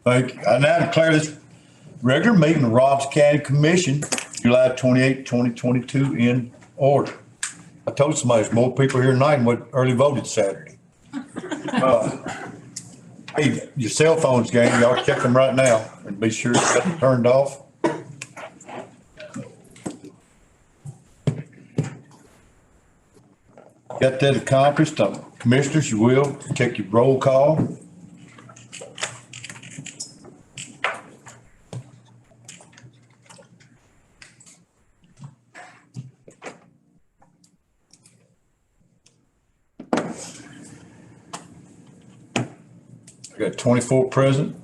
Thank you. I now declare this regular meeting of Robs County Commission, July 28, 2022 in order. I told somebody there's more people here tonight than what early voted Saturday. Hey, your cell phones, gang, y'all check them right now and be sure to get them turned off. Got that accomplished. Commissioners, you will take your roll call. I got 24 present,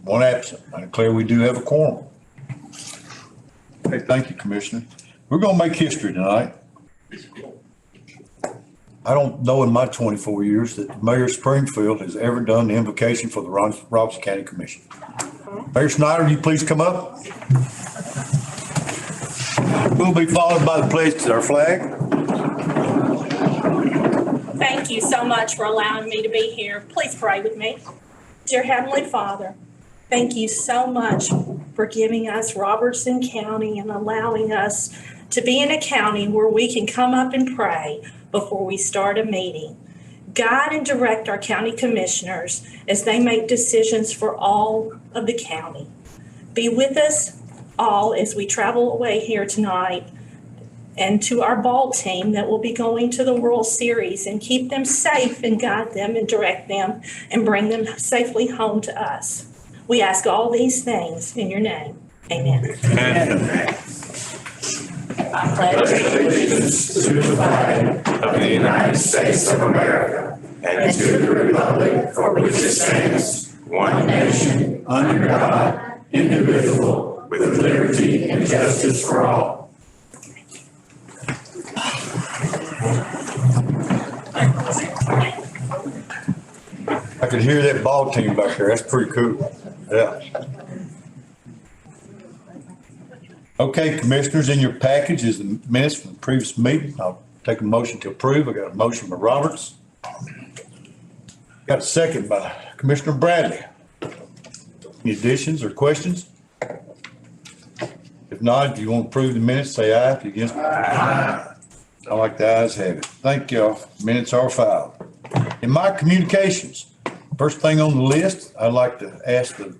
1 absent. I declare we do have a quorum. Hey, thank you, Commissioner. We're gonna make history tonight. I don't know in my 24 years that Mayor Springfield has ever done the invocation for the Robs County Commission. Mayor Snyder, will you please come up? We'll be followed by the pledge to our flag. Thank you so much for allowing me to be here. Please pray with me. Dear Heavenly Father, thank you so much for giving us Robertson County and allowing us to be in a county where we can come up and pray before we start a meeting. Guide and direct our county commissioners as they make decisions for all of the county. Be with us all as we travel away here tonight and to our ball team that will be going to the World Series, and keep them safe and guide them and direct them and bring them safely home to us. We ask all these things in your name. Amen. Amen. I pledge allegiance to the flag of the United States of America and to the republic for which it stands, one nation, under God, indivisible, with liberty and justice for all. I could hear that ball team back there. That's pretty cool. Yeah. Okay, Commissioners, in your package is the minutes from the previous meeting. I'll take a motion to approve. I got a motion by Roberts. Got a second by Commissioner Bradley. Any additions or questions? If not, if you want to approve the minutes, say aye. If you're against, aye. I like the ayes have it. Thank y'all. Minutes are filed. In my communications, first thing on the list, I'd like to ask the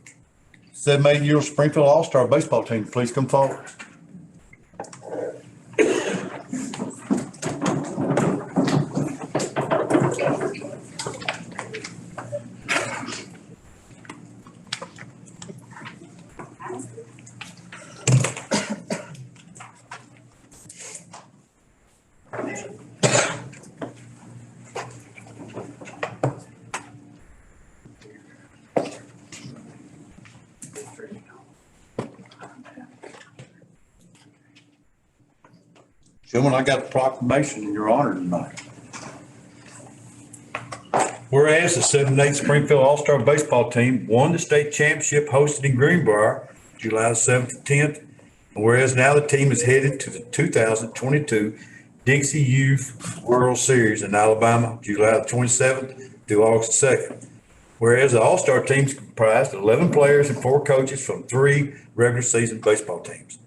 7-8-year-old Springfield All-Star baseball team to please come forward. Gentlemen, I got a proclamation in your honor tonight. Whereas the 7-8 Springfield All-Star Baseball Team won the state championship hosted in Greenbrier, July 7th and 10th. And whereas now the team is headed to the 2022 Dixie Youth World Series in Alabama, July 27th through August 2nd. Whereas the All-Star team is comprised of 11 players and 4 coaches from 3 regular season baseball teams.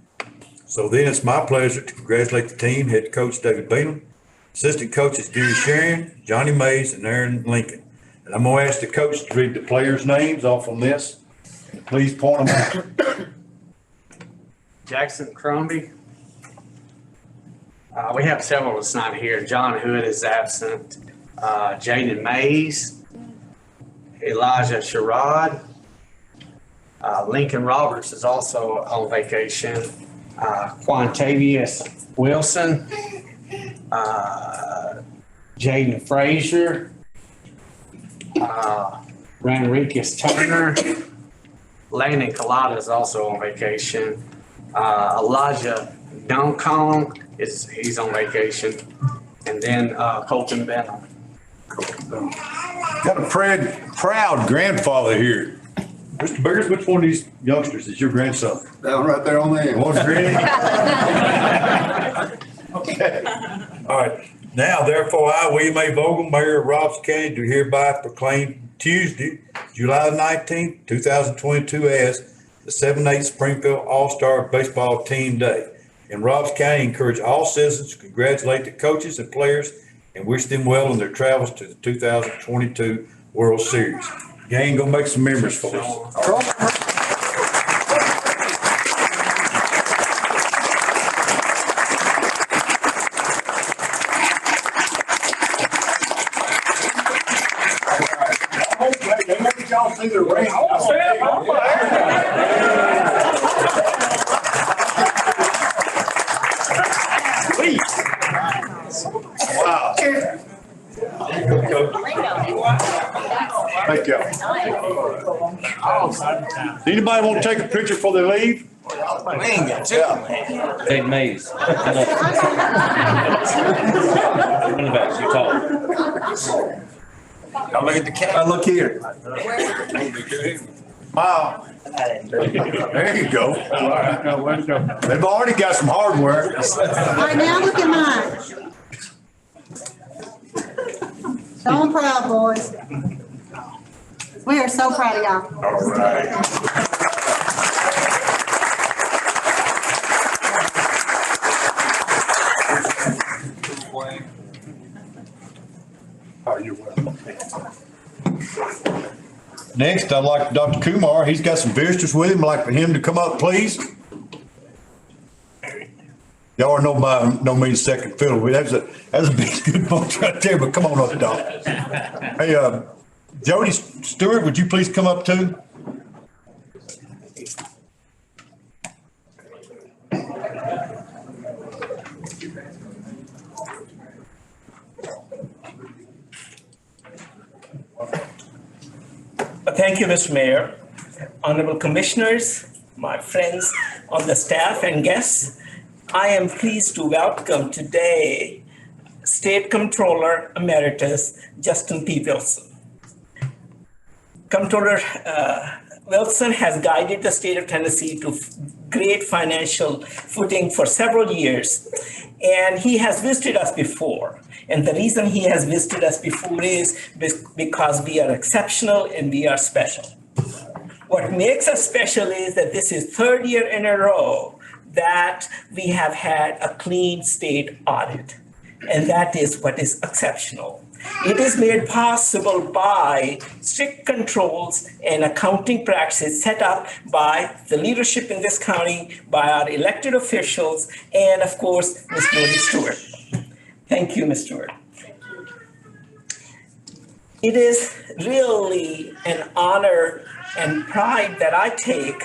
So then it's my pleasure to congratulate the team, head coach David Beeman, assistant coaches Gary Sherian, Johnny Mays, and Aaron Lincoln. And I'm going to ask the coach to read the players' names off on this. And please point them out. Jackson Crombie. We have several that's not here. John Hood is absent. Jaden Mays, Elijah Sherrod. Lincoln Roberts is also on vacation. Quantavious Wilson, Jaden Frazier, Ranricus Turner, Landon Collada is also on vacation. Elijah Duncombe he's on vacation, and then Colton Benham. Got a proud grandfather here. Mr. Biggers, which one of these youngsters is your grandson? That one right there on the end. One's ready? Okay. All right. Now, therefore, I, William A. Vogel, Mayor of Robs County, do hereby proclaim Tuesday, July 19th, 2022 as the 7-8 Springfield All-Star Baseball Team Day. In Robbs County, encourage all citizens to congratulate the coaches and players and wish them well in their travels to the 2022 World Series. Gang, go make some memories for us. They made y'all see the ring. Wow. Thank you. Anybody want to take a picture before they leave? Yeah. Dave Mays. One of the best, you talk. Now look at the cat. Look here. Wow. There you go. They've already got some hardware. All right, now look at mine. So I'm proud, boys. We are so proud of y'all. All right. Oh, you're welcome. Next, I'd like Dr. Kumar. He's got some visitors with him. I'd like for him to come up, please. Y'all are no means second fiddle. That's a big good bunch right there, but come on up, Doc. Hey, Jody Stewart, would you please come up too? Thank you, Mr. Mayor. Honorable Commissioners, my friends on the staff and guests, I am pleased to welcome today State Comptroller Emeritus Justin P. Wilson. Comptroller Wilson has guided the state of Tennessee to great financial footing for several years, and he has visited us before. And the reason he has visited us before is because we are exceptional and we are special. What makes us special is that this is third year in a row that we have had a clean state audit. And that is what is exceptional. It is made possible by strict controls and accounting practices set up by the leadership in this county, by our elected officials, and of course, Ms. Jody Stewart. Thank you, Ms. Stewart. It is really an honor and pride that I take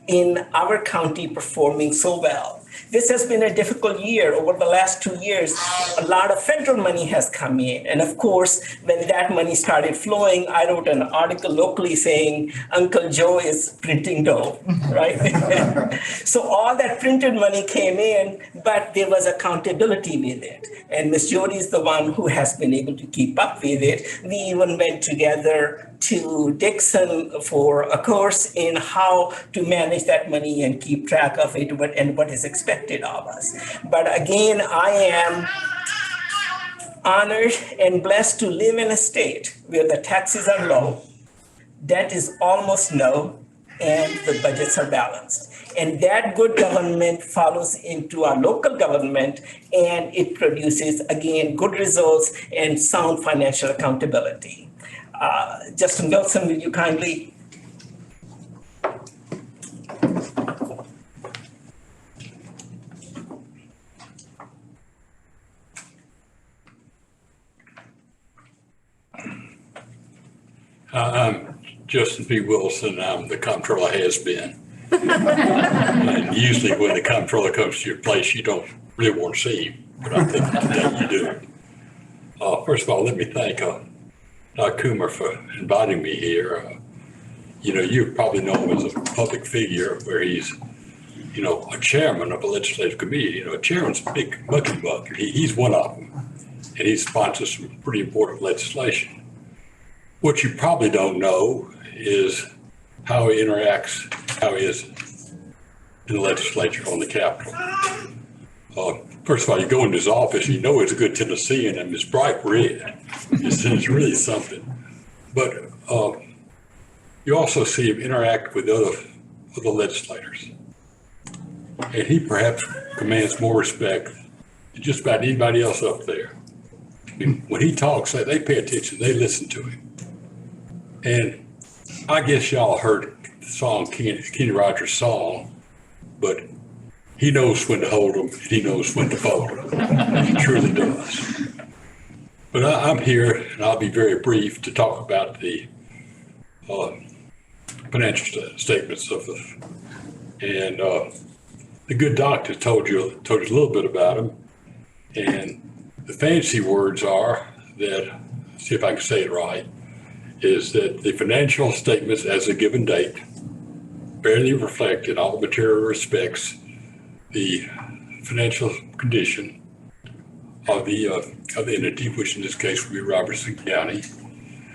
in our county performing so well. This has been a difficult year. Over the last 2 years, a lot of federal money has come in. And of course, when that money started flowing, I wrote an article locally saying, Uncle Joe is printing dough, right? So all that printed money came in, but there was accountability with it. And Ms. Jody is the one who has been able to keep up with it. We even went together to Dixon for a course in how to manage that money and keep track of it and what is expected of us. But again, I am honored and blessed to live in a state where the taxes are low, debt is almost no, and the budgets are balanced. And that good government follows into our local government, and it produces, again, good results and sound financial accountability. Justin Wilson, will you kindly? I'm Justin P. Wilson. I'm the comptroller has been. And usually when the comptroller comes to your place, you don't really want to see him, but I think today you do. First of all, let me thank Dr. Kumar for inviting me here. You probably know him as a public figure where he's, a chairman of a legislative committee. A chairman's a big monkey buck. He's one of them, and he sponsors some pretty important legislation. What you probably don't know is how he interacts, how he is in the legislature on the Capitol. First of all, you go into his office, you know he's a good Tennessean and it's bright red. It's really something. But you also see him interact with other legislators. And he perhaps commands more respect than just about anybody else up there. I mean, when he talks, they pay attention, they listen to him. And I guess y'all heard the song, Kenny Rogers' song, but he knows when to hold them and he knows when to fold them. He truly does. But I'm here and I'll be very brief to talk about the financial statements of and the good doctor told you a little bit about them. And the fancy words are that, see if I can say it right, is that the financial statements as a given date fairly reflect in all material respects the financial condition of the entity, which in this case would be Robertson County,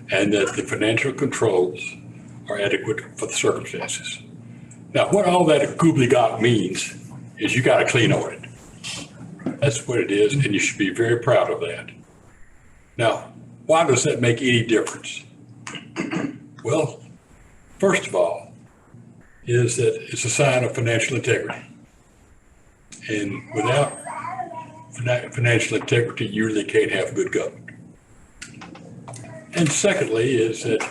and that the financial controls are adequate for the circumstances. Now, what all that gobbledygook means is you got a clean audit. That's what it is, and you should be very proud of that. Now, why does that make any difference? Well, first of all, is that it's a sign of financial integrity. And without financial integrity, you really can't have good government. And secondly is that,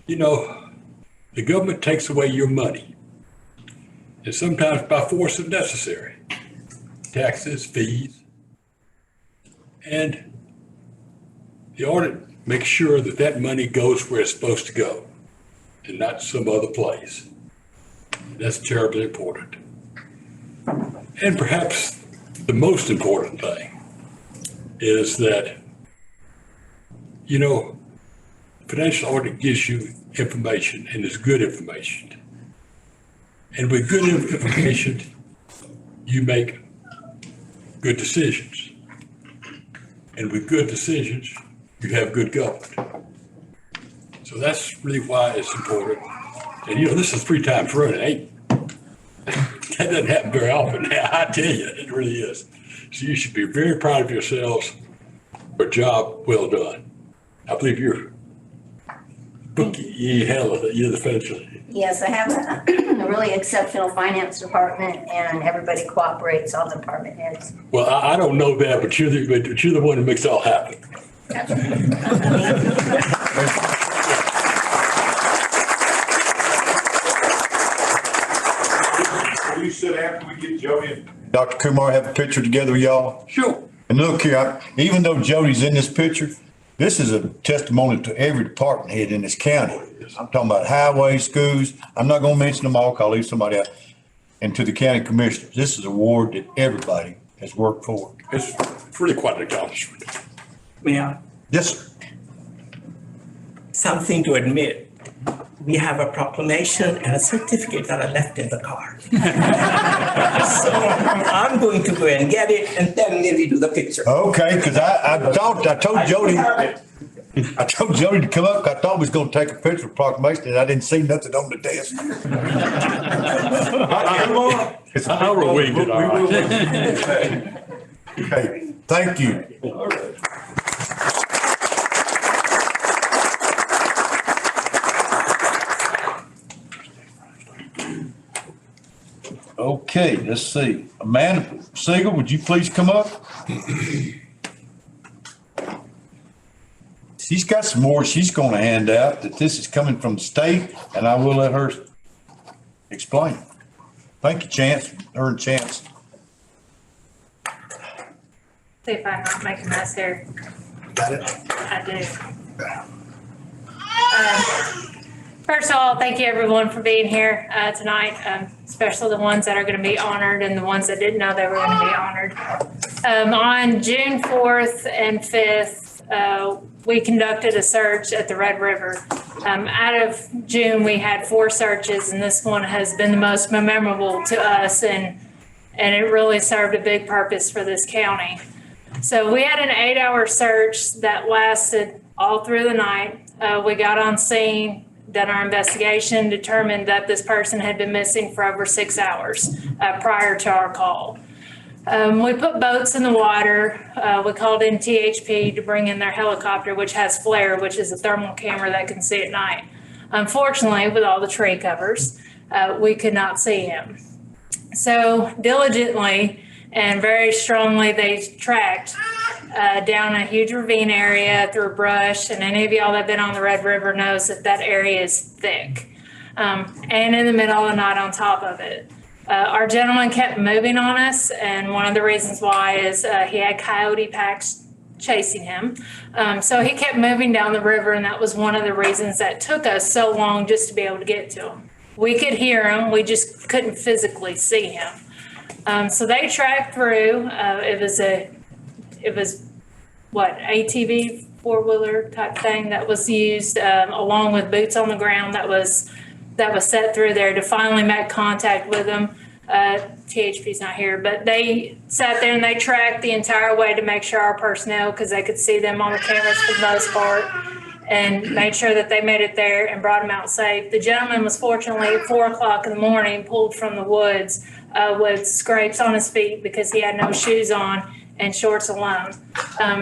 the government takes away your money. And sometimes by force if necessary. Taxes, fees. And the audit makes sure that that money goes where it's supposed to go and not some other place. That's terribly important. And perhaps the most important thing is that, financial audit gives you information and it's good information. And with good information, you make good decisions. And with good decisions, you have good government. So that's really why it's important. And this is 3 times running. That doesn't happen very often now, I tell you, it really is. So you should be very proud of yourselves for a job well done. I believe you're the financial. Yes, I have a really exceptional finance department and everybody cooperates, all the department heads. Well, I don't know that, but you're the one that makes it all happen. Will you sit after we get Jody and Dr. Kumar have a picture together with y'all? Sure. And look here, even though Jody's in this picture, this is a testimony to every department head in this county. I'm talking about highways, schools. I'm not gonna mention them all, 'cause I'll leave somebody out. And to the county commissioners, this is an award that everybody has worked for. It's really quite an accomplishment. Yeah, Yes, sir. something to admit. We have a proclamation and a certificate that I left in the car. So I'm going to go and get it and then maybe do the picture. Okay, because I told Jody to come up. I thought we was gonna take a picture of proclamation and I didn't see nothing on the desk. I'll wing it, all right. Okay, thank you. Okay, let's see. Amanda Siegel, would you please come up? She's got some more she's going to hand out, that this is coming from the state, and I will let her explain. Thank you, Chance, her and Chance. See if I'm not making a mess here. Got it? I do. First of all, thank you everyone for being here tonight, especially the ones that are going to be honored and the ones that didn't know they were going to be honored. On June 4th and 5th, we conducted a search at the Red River. Out of June, we had 4 searches, and this one has been the most memorable to us, and it really served a big purpose for this county. So we had an 8-hour search that lasted all through the night. We got on scene, done our investigation, determined that this person had been missing for over 6 hours prior to our call. We put boats in the water. We called in THP to bring in their helicopter, which has FLAIR, which is a thermal camera that can see at night. Unfortunately, with all the tree covers, we could not see him. So diligently and very strongly, they tracked down a huge ravine area through brush. And any of y'all that have been on the Red River knows that that area is thick. And in the middle of the night on top of it. Our gentleman kept moving on us, and one of the reasons why is he had coyote packs chasing him. So he kept moving down the river, and that was one of the reasons that took us so long just to be able to get to him. We could hear him, we just couldn't physically see him. So they tracked through. It was ATV, four-wheeler type thing that was used, along with boots on the ground that was set through there to finally make contact with them. THP's not here, but they sat there and they tracked the entire way to make sure our personnel, because they could see them on the cameras for the most part, and made sure that they made it there and brought them out safe. The gentleman was fortunately at 4 o'clock in the morning pulled from the woods with scrapes on his feet because he had no shoes on and shorts alone.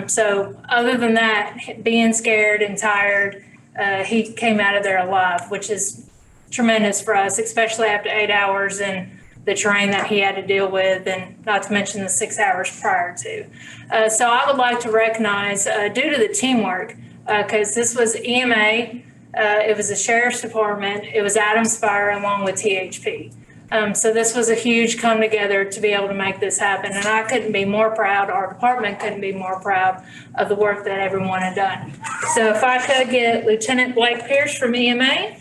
So other than that, being scared and tired, he came out of there alive, which is tremendous for us, especially after 8 hours and the terrain that he had to deal with, and not to mention the 6 hours prior to. So I would like to recognize, due to the teamwork, because this was EMA, it was the Sheriff's Department, it was Adams Fire along with THP. So this was a huge come together to be able to make this happen. And I couldn't be more proud, our department couldn't be more proud of the work that everyone had done. So if I could get Lieutenant Blake Pierce from EMA.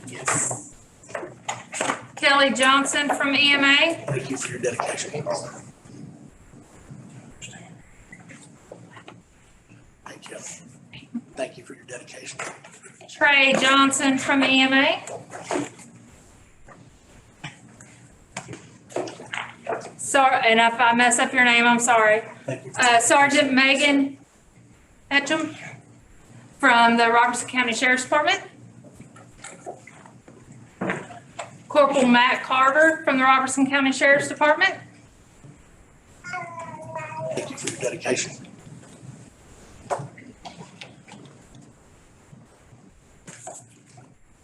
Yes. Kelly Johnson from EMA. Thank you for your dedication. Thank you. Thank you for your dedication. Trey Johnson from EMA. Sorry, and if I mess up your name, I'm sorry. Thank you. Sergeant Megan Etcham from the Robertson County Sheriff's Department. Corporal Matt Carver from the Robertson County Sheriff's Department. Thank you for your dedication.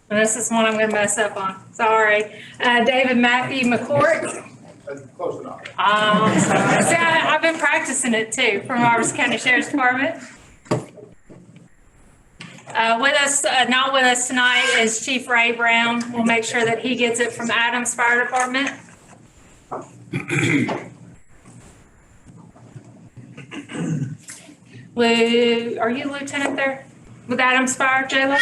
And this is one I'm gonna mess up on, sorry. David Matthew McCourt. Close enough. Sorry. See, I've been practicing it too, from Robertson County Sheriff's Department. With us, not with us tonight, is Chief Ray Brown. We'll make sure that he gets it from Adams Fire Department. Lou, are you lieutenant there with Adams Fire, Jayla?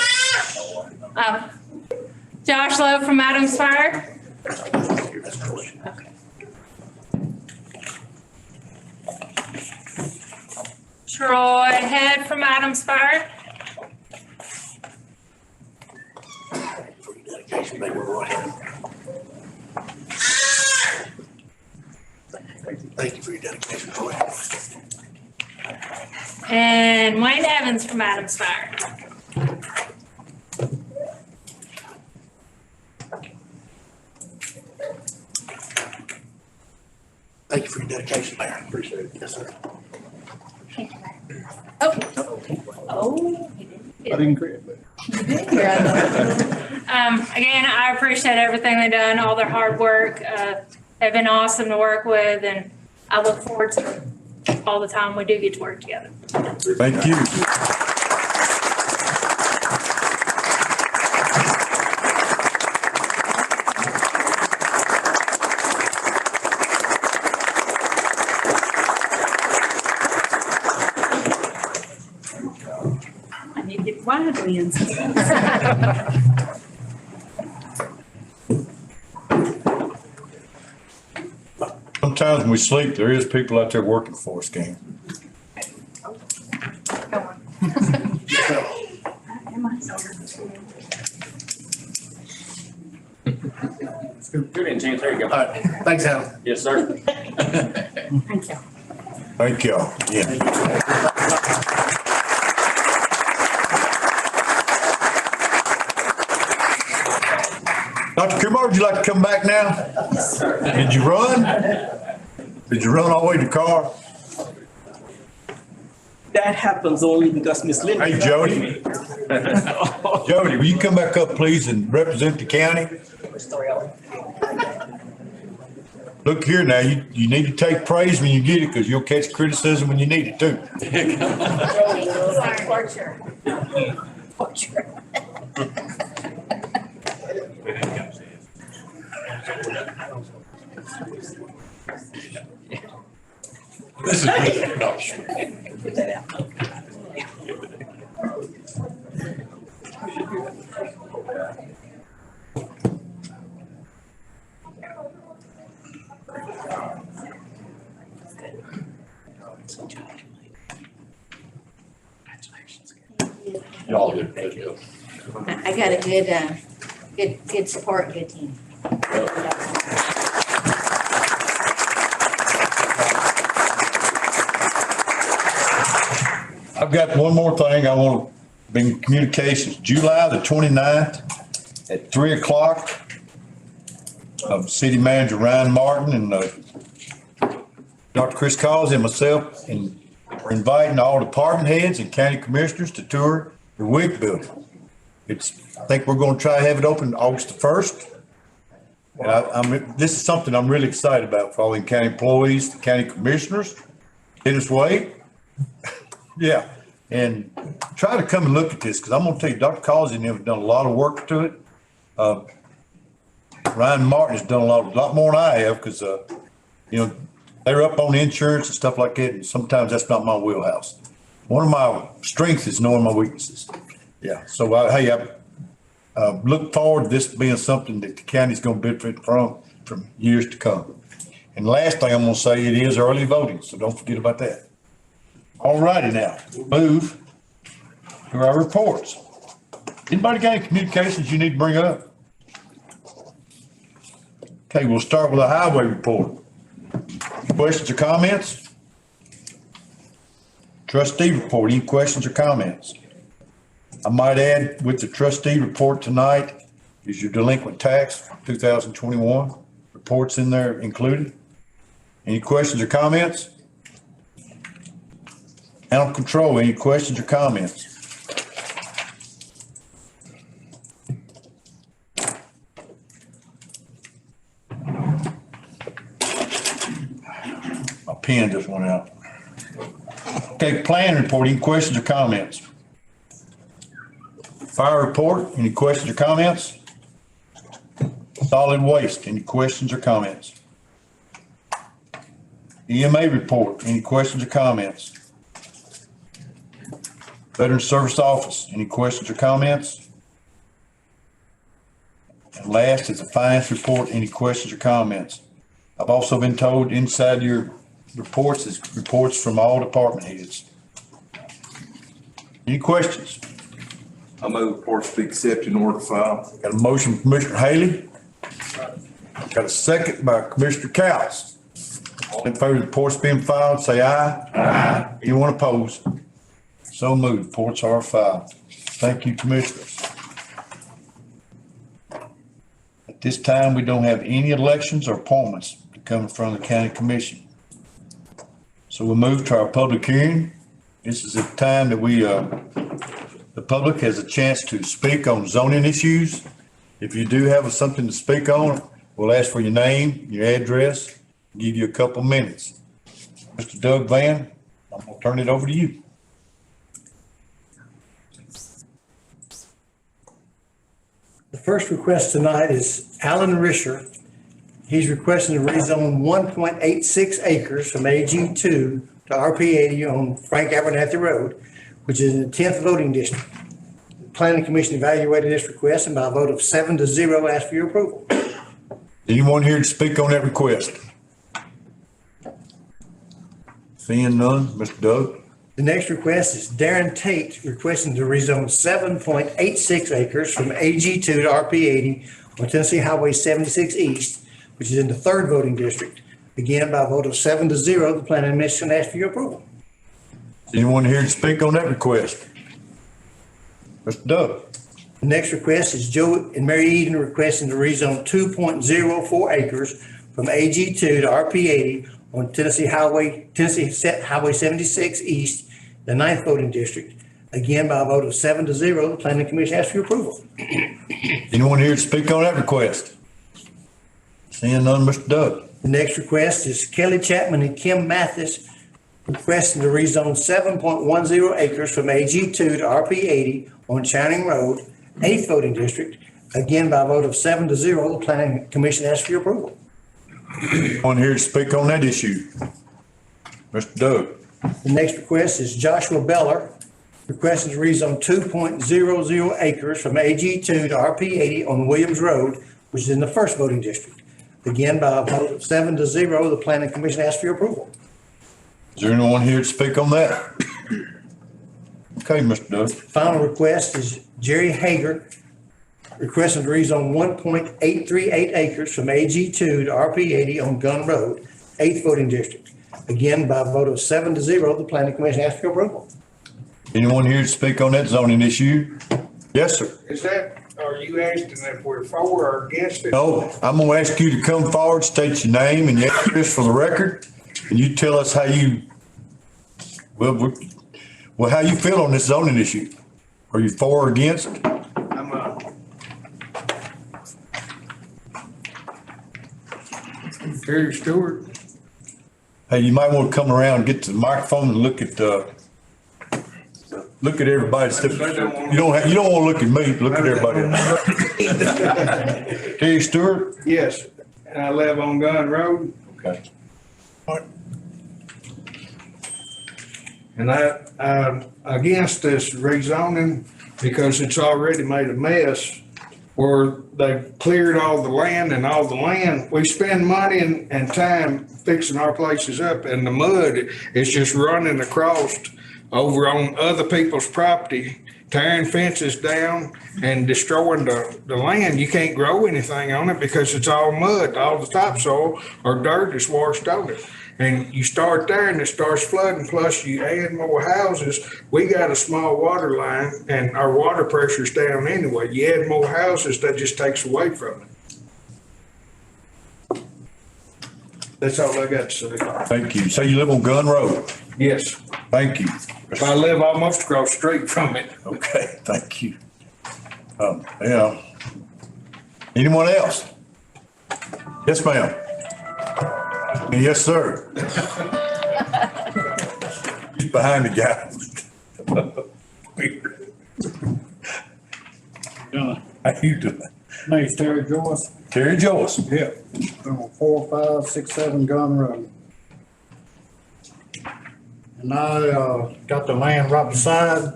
Josh Lowe from Adams Fire. Okay. Troy Head from Adams Fire. For your dedication, baby, we're right here. Thank you for your dedication, Troy. And Wayne Evans from Adams Fire. Thank you for your dedication, Mayor. Appreciate it. Yes, sir. Oh. I didn't create that. Again, I appreciate everything they've done, all their hard work. They've been awesome to work with, and I look forward to all the time we do get to work together. Thank you. And you get wide wins. Sometimes when we sleep, there is people out there working for us, gang. Good in chance, there you All go. right, thanks, Adam. Yes, sir. Thank you. Thank y'all. Yeah. Dr. Kumar, would you like to come back now? Yes, sir. Did you run? Did you run all the way to the car? That happens only because Miss Linda. Hey, Jody. Jody, will you come back up, please, and represent the county? Look here now, you need to take praise when you get it, because you'll catch criticism when you need it too. Torture. This is really, no, y'all did a good job. I got a good support, good team. I've got one more thing I want to be in communications. July the 29th at 3 o'clock. City Manager Ryan Martin and Dr. Chris Collins and myself, and we're inviting all department heads and county commissioners to tour the WIC building. I think we're going to try to have it open August the 1st. And this is something I'm really excited about for all the county employees, the county commissioners, Dennis Wade. Yeah, and try to come and look at this, because I'm gonna tell you, Dr. Collins and them have done a lot of work to it. Ryan Martin has done a lot more than I have, because, they're up on insurance and stuff like that, and sometimes that's not my wheelhouse. One of my strengths is knowing my weaknesses. Yeah, so I look forward to this being something that the county's gonna benefit from years to come. And last thing I'm gonna say, it is early voting, so don't forget about that. All righty now, move to our reports. Anybody got any communications you need to bring up? Okay, we'll start with a highway report. Questions or comments? Trustee report, any questions or comments? I might add, with the trustee report tonight is your delinquent tax 2021 reports in there included. Any questions or comments? Animal control, any questions or comments? My pen just went out. Okay, plan report, any questions or comments? Fire report, any questions or comments? Solid waste, any questions or comments? EMA report, any questions or comments? Veteran Service Office, any questions or comments? And last is the finance report, any questions or comments? I've also been told inside your reports is reports from all department heads. Any questions? I move reports be accepted in order to file. Got a motion from Commissioner Haley. Got a second by Commissioner Cowles. All in favor of the reports being filed, say aye. Aye. Anyone opposed? So moved. Reports are filed. Thank you, Commissioners. At this time, we don't have any elections or appointments to come in front of the County Commission. So we'll move to our public hearing. This is the time that the public has a chance to speak on zoning issues. If you do have something to speak on, we'll ask for your name, your address, give you a couple minutes. Mr. Doug Van, I'm gonna turn it over to you. The first request tonight is Alan Risher. He's requesting to rezone 1.86 acres from AG2 to RP 80 on Frank Abernathy Road, which is in the 10th voting district. The Planning Commission evaluated this request and by a vote of 7-0 asked for your approval. Anyone here to speak on that request? Seeing none, Mr. Doug. The next request is Darren Tate requesting to rezone 7.86 acres from AG2 to RP 80 on Tennessee Highway 76 East, which is in the 3rd voting district. Again, by a vote of 7-0, the Planning Commission asked for your approval. Anyone here to speak on that request? Mr. Doug. The next request is Joe and Mary Eden requesting to rezone 2.04 acres from AG2 to RP80 on Tennessee Highway 76 East, the 9th voting district. Again, by a vote of 7-0, the planning commission asks for your approval. Anyone here to speak on that request? Seeing none, Mr. Doug. The next request is Kelly Chapman and Kim Mathis requesting to rezone 7.10 acres from AG2 to RP80 on Channing Road, 8th voting district. Again, by a vote of 7-0, the planning commission asks for your approval. Anyone here to speak on that issue? Mr. Doug. The next request is Joshua Beller requesting to rezone 2.00 acres from AG2 to RP80 on Williams Road, which is in the 1st voting district. Again, by a vote of 7-0, the planning commission asks for your approval. Is there anyone here to speak on that? Okay, Mr. Doug. Final request is Jerry Hager requesting to rezone 1.838 acres from AG2 to RP80 on Gun Road, 8th voting district. Again, by a vote of 7-0, the planning commission asks for your approval. Anyone here to speak on that zoning issue? Yes, sir. Is that, are you asking if we're for or against it? No, I'm gonna ask you to come forward, state your name and your address for the record, and you tell us how you, well, how you feel on this zoning issue. Are you for or against? I'm Terry Stewart. Hey, you might want to come around, get to the microphone and look at everybody. You don't want to look at me, look at everybody else. Terry Stewart? Yes, and I live on Gun Road. Okay. And I'm against this rezoning because it's already made a mess where they've cleared all the land and all the land. We spend money and time fixing our places up, and the mud is just running across over on other people's property, tearing fences down and destroying the land. You can't grow anything on it because it's all mud, all the topsoil or dirt is washed on it. And you start there and it starts flooding, plus you add more houses. We got a small water line and our water pressure's down anyway. You add more houses, that just takes away from it. That's all I got to say. Thank you. So you live on Gun Road? Yes. Thank you. I live almost across the street from it. Okay, thank you. Yeah. Anyone else? Yes, ma'am. Yes, sir. He's behind the guy. How you doing? Name's Terry Joyce. Terry Joyce. Yeah. On 4567 Gun Road. And I got the land right beside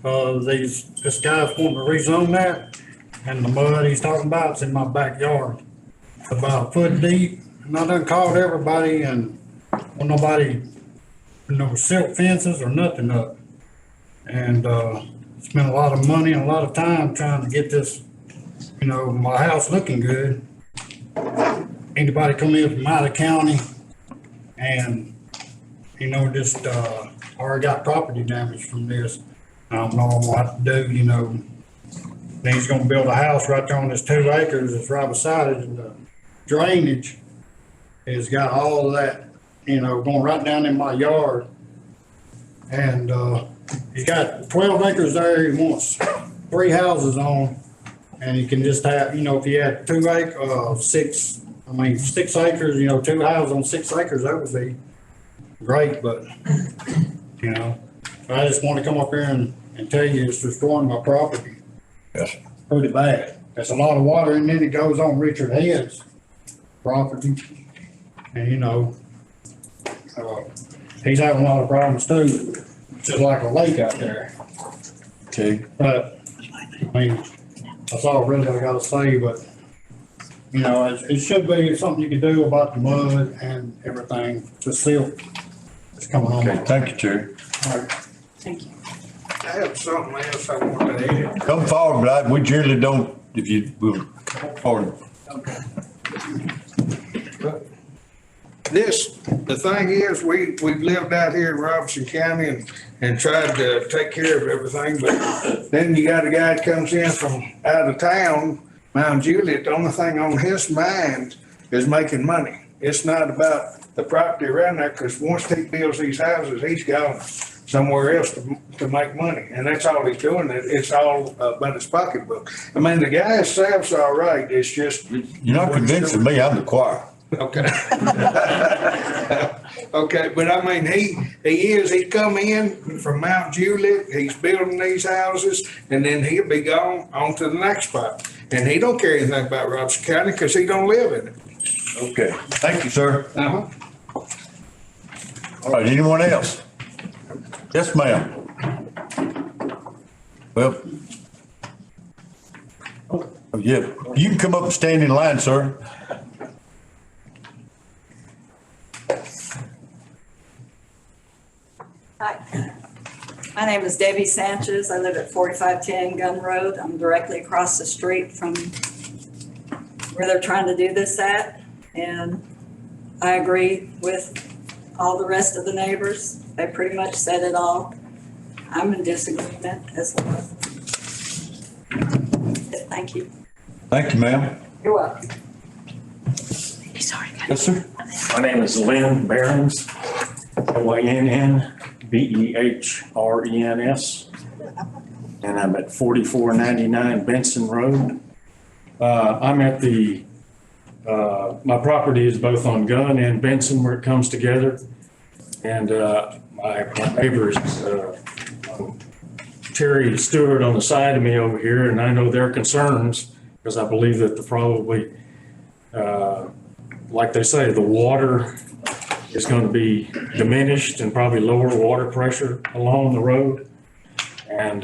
this guy's wanting to rezone that, and the mud he's talking about is in my backyard. It's about a foot deep, and I done called everybody, and well, nobody, no silk fences or nothing up. And spent a lot of money and a lot of time trying to get this, my house looking good. Anybody come in from out of county and just already got property damage from this. I don't know what to do, Then he's gonna build a house right there on this 2 acres that's right beside it, and the drainage has got all of that, going right down in my yard. And he's got 12 acres there, he wants 3 houses on, and he can just have, if he had 6 acres, 2 houses on 6 acres, that would be great, but, I just want to come up here and tell you it's destroying my property. Yes. Pretty bad. There's a lot of water, and then it goes on Richard Head's property. And, he's having a lot of problems too. It's just like a lake out there. Okay. But, that's all really I gotta say, but, it should be something you can do about the mud and everything, the silt that's coming on. Okay, thank you, Terry. All right. Thank you. I have something else I want to add. Come forward, but we generally don't, if you will, come forward. Okay. the thing is, we've lived out here in Robertson County and tried to take care of everything, but then you got a guy that comes in from out of town, Mount Juliet, the only thing on his mind is making money. It's not about the property around there, because once he builds these houses, he's gone somewhere else to make money. And that's all he's doing. It's all about his pocketbook. I mean, the guy himself's all right. It's just. You're not convincing me, I'm the choir. Okay. Okay, but I mean, he come in from Mount Juliet, he's building these houses, and then he'll be gone on to the next spot. And he don't care anything about Robertson County because he don't live in it. Okay, thank you, sir. Uh-huh. All right, anyone else? Yes, ma'am. Well, yeah, you can come up and stand in line, sir. Hi, my name is Debbie Sanchez. I live at 4510 Gun Road. I'm directly across the street from where they're trying to do this at. And I agree with all the rest of the neighbors. They pretty much said it all. I'm in disagreement as well. Thank you. Thank you, ma'am. You're welcome. Yes, sir. My name is Lynn Behrens, Lynnbehrens, and I'm at 4499 Benson Road. I'm at my property is both on Gunn and Benson where it comes together. And my neighbors, Terry Stewart on the side of me over here, and I know their concerns because I believe that probably, like they say, the water is going to be diminished and probably lower water pressure along the road. And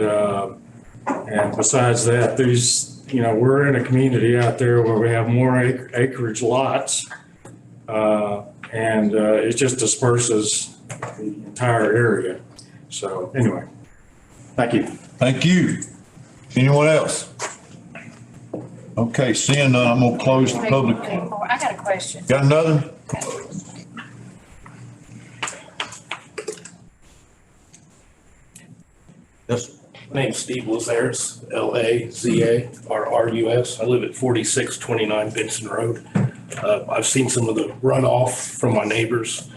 besides that, we're in a community out there where we have more acreage lots, and it just disperses the entire area. So anyway, thank you. Thank you. Anyone else? Okay, seeing none, I'm gonna close the public. I got a question. Got another? Yes. My name's Steve Lazarus, Lazarus. I live at 4629 Benson Road. I've seen some of the runoff from my neighbors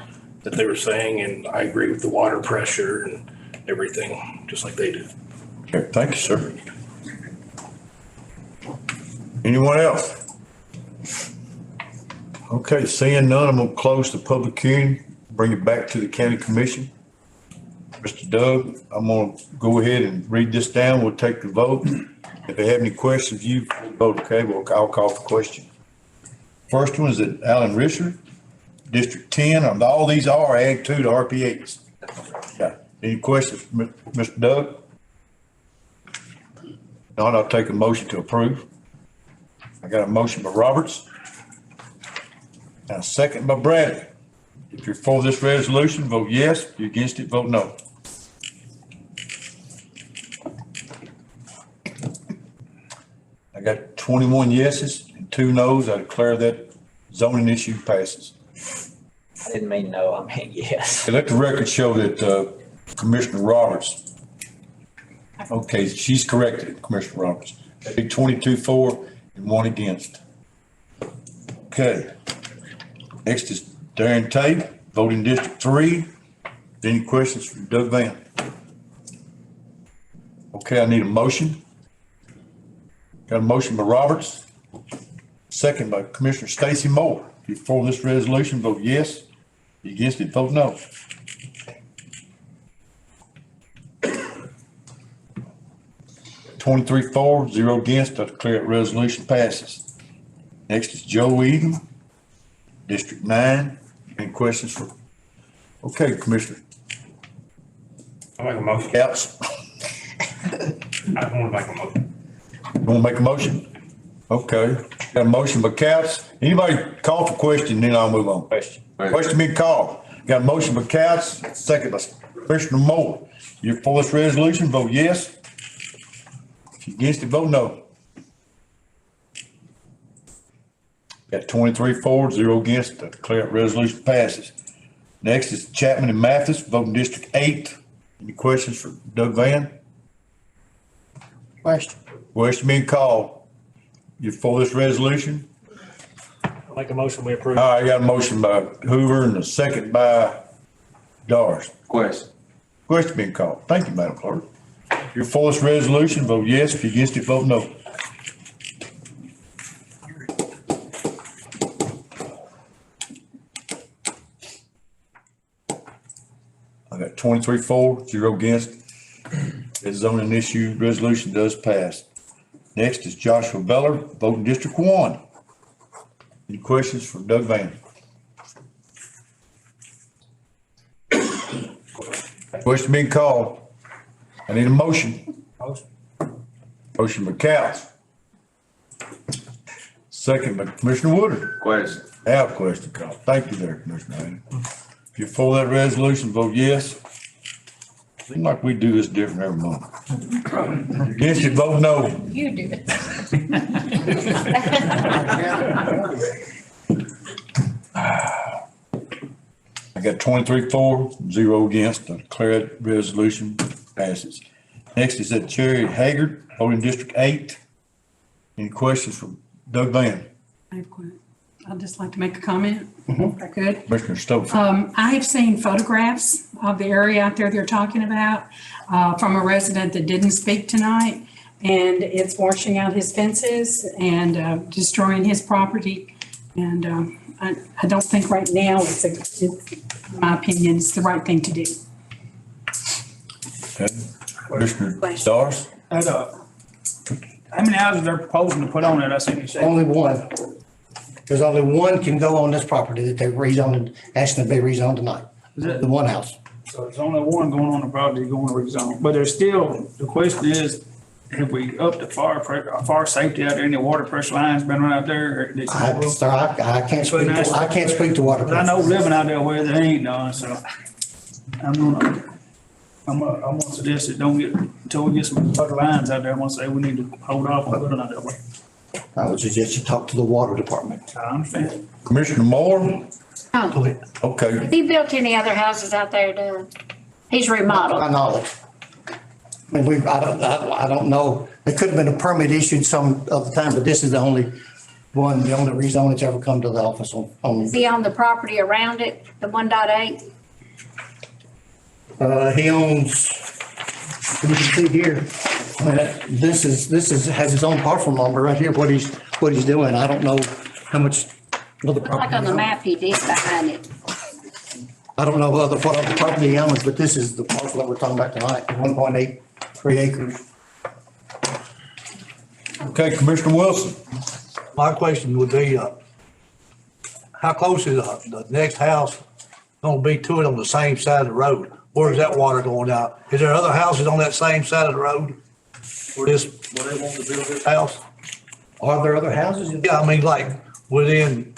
that they were saying, and I agree with the water pressure and everything, just like they do. Okay, thank you, sir. Anyone else? Okay, seeing none, I'm gonna close the public hearing, bring it back to the county commission. Mr. Doug, I'm gonna go ahead and read this down. We'll take the vote. If they have any questions, you vote, okay? I'll call for question. First one is that Alan Risher, District 10, and all these are Ag 2 to RP8s. Yeah. Any questions, Mr. Doug? Not, I'll take a motion to approve. I got a motion by Roberts. And a second by Bradley. If you're for this resolution, vote yes. If you're against it, vote no. I got 21 yeses and 2 noes. I declare that zoning issue passes. I didn't mean no, I meant yes. Okay, let the record show that Commissioner Roberts, okay, she's corrected, Commissioner Roberts. 22 for and 1 against. Okay. Next is Darren Tate, voting District 3. Any questions from Doug Van? Okay, I need a motion. Got a motion by Roberts, second by Commissioner Stacy Moore. If you're for this resolution, vote yes. If you're against it, vote no. $23 for, 0 against. I declare that resolution passes. Next is Joe Eden, District 9. Any questions for? Okay, Commissioner. I'll make a motion. Caps. I don't want to make a motion. You want to make a motion? Okay. Got a motion by Caps. Anybody call for question, then I'll move on. Question. Question being called. Got a motion by Caps, second by Commissioner Moore. You're for this resolution, vote yes. If you're against it, vote no. Got 23-4, 0 against. I declare that resolution passes. Next is Chapman and Mathis, voting District 8. Any questions for Doug Van? Question being called. You for this resolution? Make a motion, we approve. All right, I got a motion by Hoover and a second by Dars. Question. Question being called. Thank you, Madam Clerk. If you're for this resolution, vote yes. If you're against it, vote no. I got 23-4, 0 against. The zoning issue resolution does pass. Next is Joshua Beller, voting District 1. Any questions for Doug Van? Question being called. I need a motion. Motion by Cows. Second by Commissioner Woodard. Question. I have a question called. Thank you there, Commissioner Hayden. If you're for that resolution, vote yes. Seems like we do this different every month. Against it, vote no. You do it. I got 23-4, 0 against. I declare that resolution passes. Next is that Cherry Haggard, voting District 8. Any questions for Doug Van? I'd just like to make a comment, if I could. Commissioner Stokes. I have seen photographs of the area out there they're talking about from a resident that didn't speak tonight. And it's washing out his fences and destroying his property. And I don't think right now, in my opinion, it's the right thing to do. Okay. Commissioner Stars? How many houses they're proposing to put on it? I see you say. Only one. There's only one can go on this property that they're rezoning, asking to be rezoned tonight. The one house. So there's only one going on the property going to rezone. But there's still, the question is, have we upped the fire safety out there? Any water pressure lines been run out there? Sir, I can't speak to water I pressure. know living out there where they ain't done, so I'm gonna suggest that don't get, until we get some other lines out there, I'm gonna say we need to hold off on putting out that way. I would suggest you talk to the water department. I understand. Commissioner Moore? Oh, Okay. have he built any other houses out there to, he's remodeled? My knowledge. I mean, I don't know. There could have been a permit issued some other time, but this is the only one, the only rezone that's ever come to the office on. Is he on the property around it, the 1.8? He owns, you can see here, this has his own parcel number right here, what he's doing. I don't know how much other property. Like on the map he did behind it. I don't know what other property he owns, but this is the parcel that we're talking about tonight, 1.83 acres. Okay, Commissioner Wilson. My question would be, how close is the next house gonna be to it on the same side of the road? Where is that water going out? Is there other houses on that same side of the road? Where they want to build this house? Are there other houses? Yeah, I mean, like, within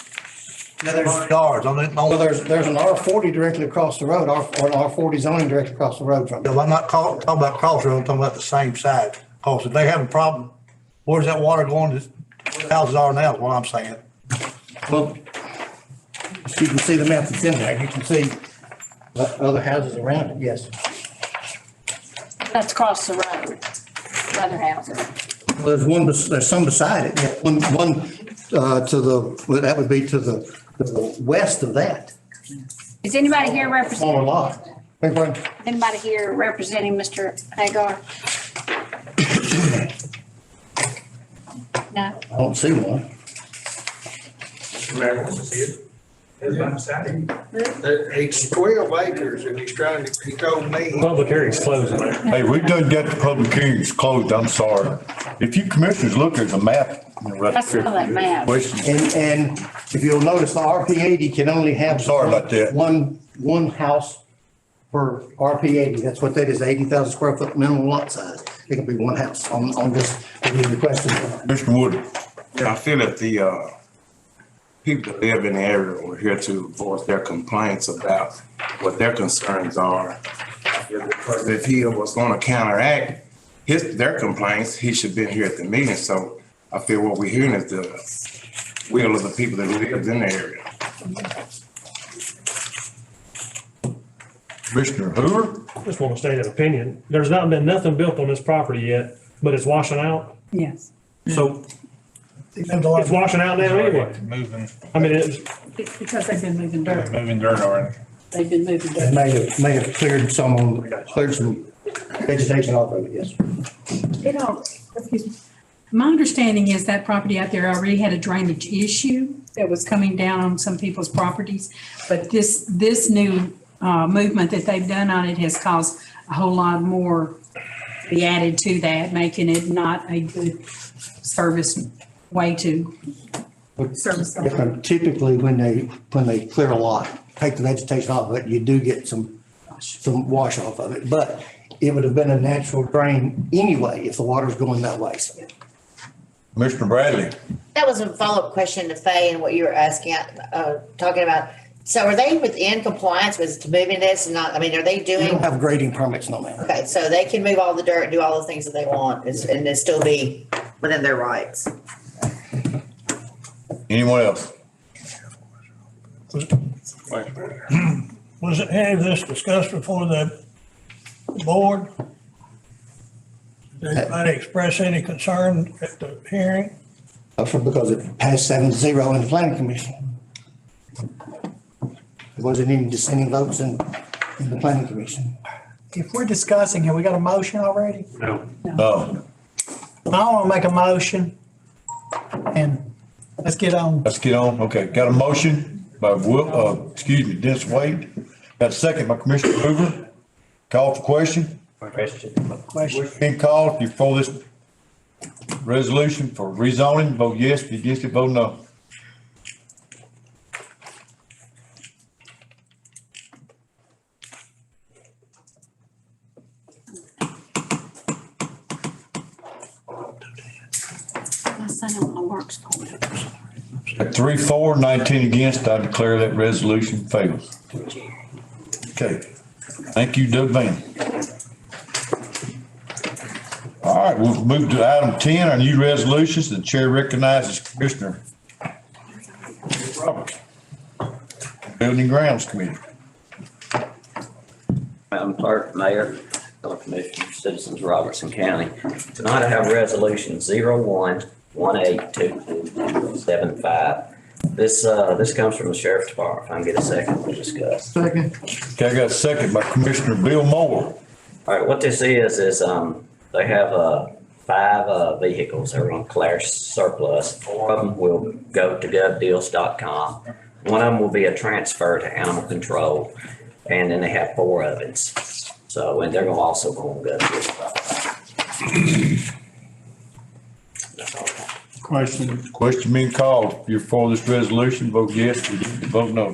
yards on it. Well, there's an R40 directly across the road, or an R40 zoning directly across the road from it. I'm not talking about crossroad, I'm talking about the same side. Cause if they have a problem, where's that water going to, where the houses are now, is what I'm saying. Well, you can see the map that's in there. You can see other houses around it, yes. That's across the road, the other houses. Well, there's some beside it. Yeah, one that would be to the west of that. Is anybody here Smaller representing, lot. anybody here representing Mr. Hagar? No. I don't see one. It's 12 acres and he's trying to, he told me. Public hearing's closed. Hey, we done got the public hearings closed. I'm sorry. If you commissioners look, there's a map. Right I saw that map. And if you'll notice, the RP 80 can only have. Sorry about that. One house per RP 80. That's what that is, 80,000 square foot minimum lot size. It can be one house on this, requested. Mr. Wood. Yeah, I feel that the people that live in the area were here to voice their complaints about what their concerns are. Because if he was going to counteract their complaints, he should have been here at the meeting. So I feel what we're hearing is will of the people that live in the area. Commissioner Hoover? Just want to state an opinion. There's not been nothing built on this property yet, but it's washing out. Yes. So it's washing out now anyway. Moving, I mean, it's, Because they've been moving dirt. moving dirt already. They've been moving They dirt. may have cleared some vegetation off of it, yes. You know, excuse me. My understanding is that property out there already had a drainage issue that was coming down on some people's properties. But this new movement that they've done on it has caused a whole lot more to be added to that, making it not a good service way to service. Typically, when they clear a lot, take the vegetation off of it, you do get some wash off of it. But it would have been a natural drain anyway if the water's going that way. Commissioner Bradley? That was a follow-up question to Faye and what you were asking, talking about. So are they within compliance with moving this and not, I mean, are they They doing? don't have grading permits, no ma'am. Okay, so they can move all the dirt and do all the things that they want and it still be within their rights. Anyone else? Was it any of this discussed before the board? Did anybody express any concern at the hearing? Because it passed 7-0 in the planning commission. There wasn't any dissenting votes in the planning commission. If we're discussing, have we got a motion already? no. No. I want to make a motion and let's get on. Let's get on. Okay, got a motion by Dennis Wade. Got a second by Commissioner Hoover. Call for question. Question. Being called before this resolution for rezoning, vote yes. If you against it, vote no. My son-in-law works for me. At 3, 4, 19 against, I declare that resolution fails. Okay. Thank you, Doug Van. All right, we'll move to item 10, our new resolutions. The chair recognizes Commissioner Roberts. Building and Grounds Committee. Madam Clerk, Mayor, fellow Commissioners, citizens of Robertson County. Tonight I have Resolution 01-1822-75. This comes from the Sheriff's Department. If I can get a second, we'll discuss. Second. Okay, I got a second by Commissioner Bill Moore. All right, what this is they have 5 vehicles that are on Claris surplus. 4 of them will go to govdeals.com. One of them will be a transfer to animal control. And then they have 4 ovens. So, and they're gonna also go on govdeals.com. That's all. Question being called. If you're for this resolution, vote yes. If you against it, vote no.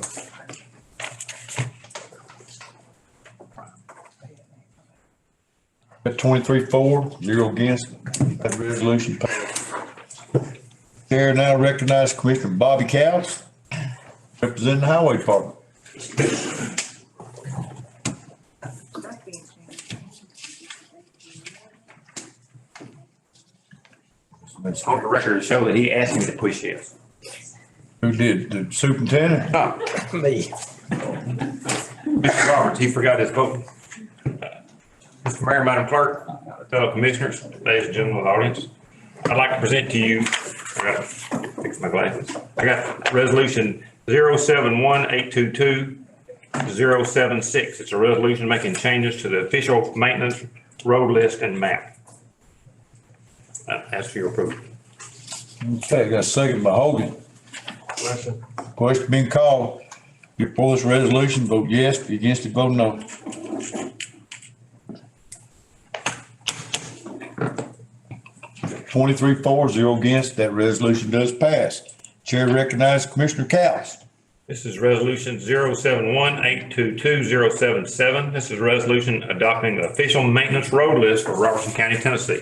At 23-4, 0 against, that resolution passed. Chair now recognize Commissioner Bobby Cowles, representing the Highway Department. On the record to show that he asked me to push yes. Who did? The superintendent? Me. Mr. Roberts, he forgot his vote. Mr. Mayor, Madam Clerk, fellow commissioners, ladies and gentlemen of the audience, I'd like to present to you, I gotta fix my glasses. I got resolution 07-1822-076. It's a resolution making changes to the official maintenance road list and map. Ask for your approval. Okay, I got a second by Hogan. Question being called. If you're for this resolution, vote yes. If you're against it, vote no. (23-4) 0 against, that resolution does pass. Chair recognizes Commissioner Cowles. This is resolution 07-1822-077. This is a resolution adopting the official maintenance road list for Robertson County, Tennessee.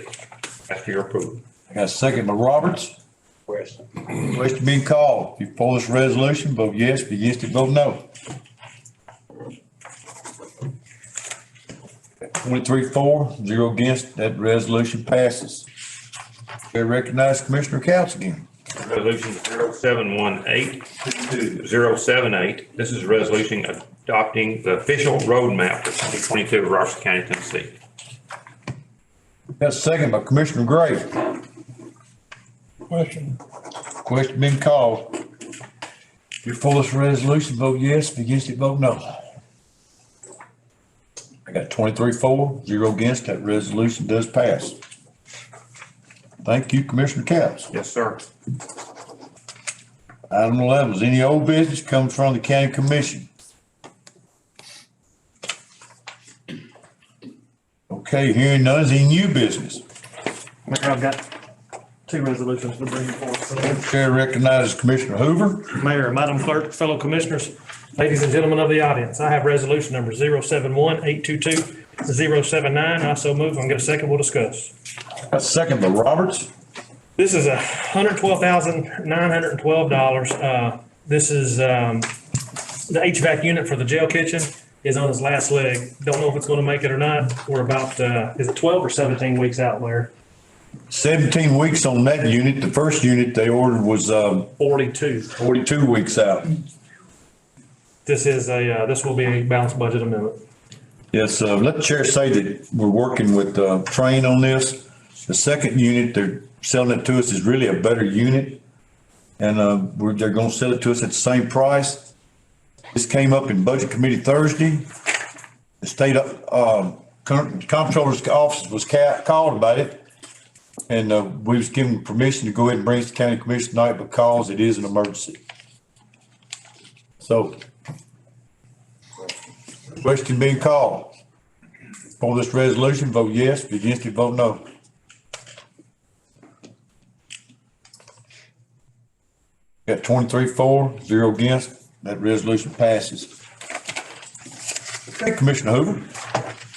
Ask for your approval. I got a second by Roberts. Question being called. If you're for this resolution, vote yes. If you're against it, vote no. 23-4, 0 against, that resolution passes. Chair recognizes Commissioner Couch again. Resolution 0718-2078. This is a resolution adopting the official roadmap for 2022 of Robertson County, Tennessee. That's second by Commissioner Gray. Question. Question been called. If you're for this resolution, vote yes. If against it, vote no. I got 23 for, 0 against. That resolution does pass. Thank you, Commissioner Capps. Yes, sir. Item 11 is any old business comes from the county commission. Okay, hearing none, is any new business? Mayor, I've got two resolutions to bring forth. Chair recognizes Commissioner Hoover. Mayor, Madam Clerk, fellow commissioners, ladies and gentlemen of the audience, I have resolution number 071-822-079. I so move. I'm going to second. We'll discuss. That's second by Roberts. This is $112,912. This is the HVAC unit for the jail kitchen is on its last leg. Don't know if it's going to make it or not. We're about, is it 12 or 17 weeks out, Larry? 17 weeks on that unit. The first unit they ordered was 42 weeks out. This is this will be a balanced budget amendment. Yes, let the chair say that we're working with Train on this. The second unit, they're selling it to us is really a better unit. And they're going to sell it to us at the same price. This came up in Budget Committee Thursday. The state comptroller's office was called about it. And we was given permission to go ahead and bring it to county commission tonight because it is an emergency. So, question being called. For this resolution, vote yes. If against it, vote no. Got 23 for, 0 against. That resolution passes. Okay, Commissioner Hoover.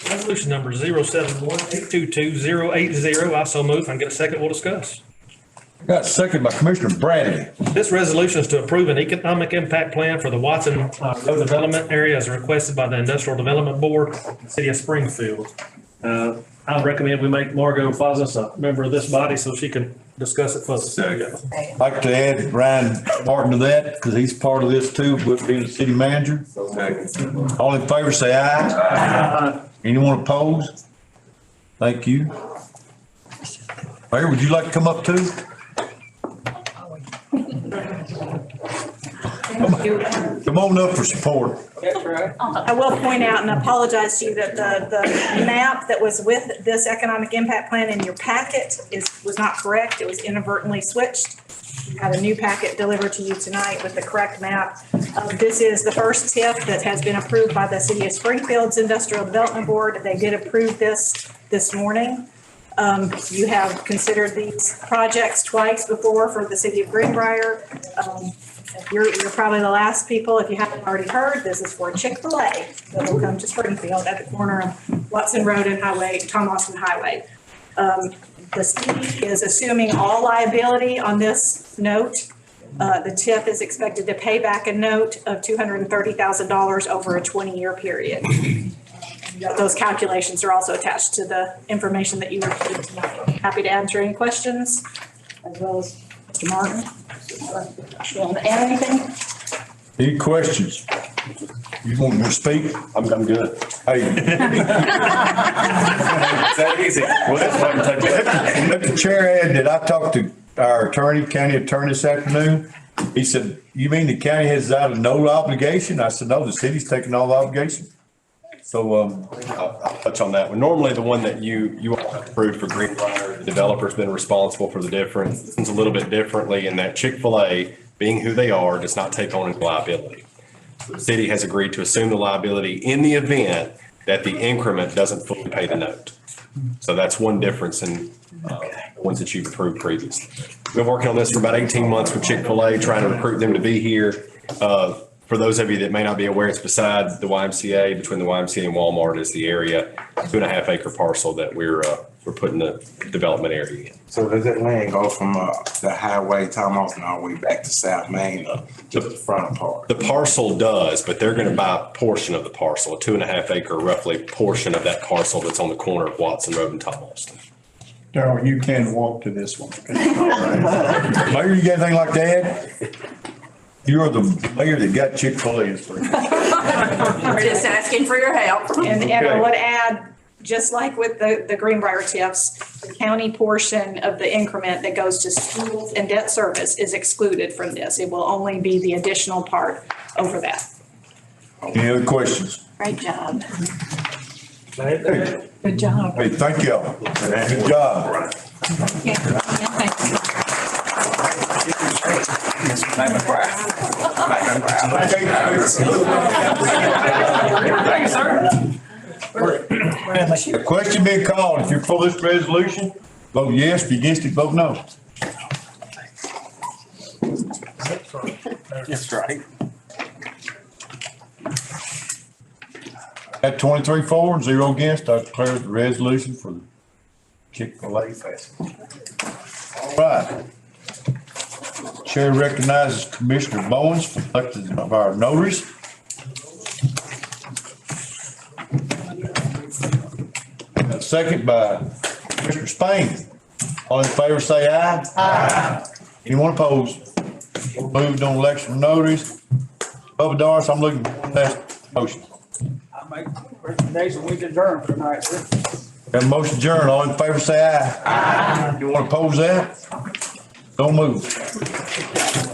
Resolution number 071-822-080. I so move. I'm going to second. We'll discuss. Got second by Commissioner Bradley. This resolution is to approve an economic impact plan for the Watson Road Development Area as requested by the Industrial Development Board, City of Springfield. I recommend we make Margot Fazis a member of this body so she can discuss it further. I'd like to add Ryan Martin to that because he's part of this too, with being the city manager. All in favor, say aye. Aye. Anyone opposed? Thank you. Mayor, would you like to come up too? Come on up for support. I will point out and apologize to you that the map that was with this economic impact plan in your packet was not correct. It was inadvertently switched. We had a new packet delivered to you tonight with the correct map. This is the first TIF that has been approved by the City of Springfield's Industrial Development Board. They did approve this morning. You have considered these projects twice before for the City of Greenbrier. You're probably the last people, if you haven't already heard, this is for Chick-fil-A that will come to Springfield at the corner of Watson Road and Tom Austin Highway. The city is assuming all liability on this note. The TIF is expected to pay back a note of $230,000 over a 20-year period. Those calculations are also attached to the information that you received tonight. Happy to answer any questions, as well as Mr. Martin. You want to add anything? Any questions? You want me to speak? I'm good. Hey. Is that easy? Well, that's why I'm taking it. Let the chair add that I talked to our county attorney this afternoon. He said, you mean the county has out of no obligation? I said, no, the city's taking all the obligation. So, I'll touch on that one. Normally, the one that you all have approved for Greenbrier, the developer's been responsible for the difference. This one's a little bit differently in that Chick-fil-A, being who they are, does not take on any liability. So the city has agreed to assume the liability in the event that the increment doesn't fully pay the note. So that's one difference in the ones that you've approved previously. We've been working on this for about 18 months with Chick-fil-A, trying to recruit them to be here. For those of you that may not be aware, it's beside the YMCA. Between the YMCA and Walmart is the area, 2.5 acre parcel that we're putting the development area in. So does that land go from the highway, Tom Austin, all the way back to South Main, to the front part? The parcel does, but they're going to buy a portion of the parcel, a 2.5 acre roughly portion of that parcel that's on the corner of Watson Road and Tom Austin. Darrell, you can walk to this one. Mayor, you got anything like that? You're the mayor that got Chick-fil-A. We're just asking for your help. And I would add, just like with the Greenbrier TIFs, the county portion of the increment that goes to schools and debt service is excluded from this. It will only be the additional part over that. Any other questions? Great job. Good job. Hey, thank y'all. Good job. A question being called. If you're for this resolution, vote yes. If you're against it, vote no. That's right. At 23 for and 0 against, I declare the resolution for the Chick-fil-A festival. All right. Chair recognizes Commissioner Bowens for collecting of our notaries. A second by Commissioner Spain. All in favor, say aye. Aye. Anyone opposed? Moved on election of notaries. Bubba Doris, I'm looking for that motion. I make recommendation, we adjourn for tonight, sir. Got a motion adjourned. All in favor, say aye. Aye. You want to oppose that? Don't move.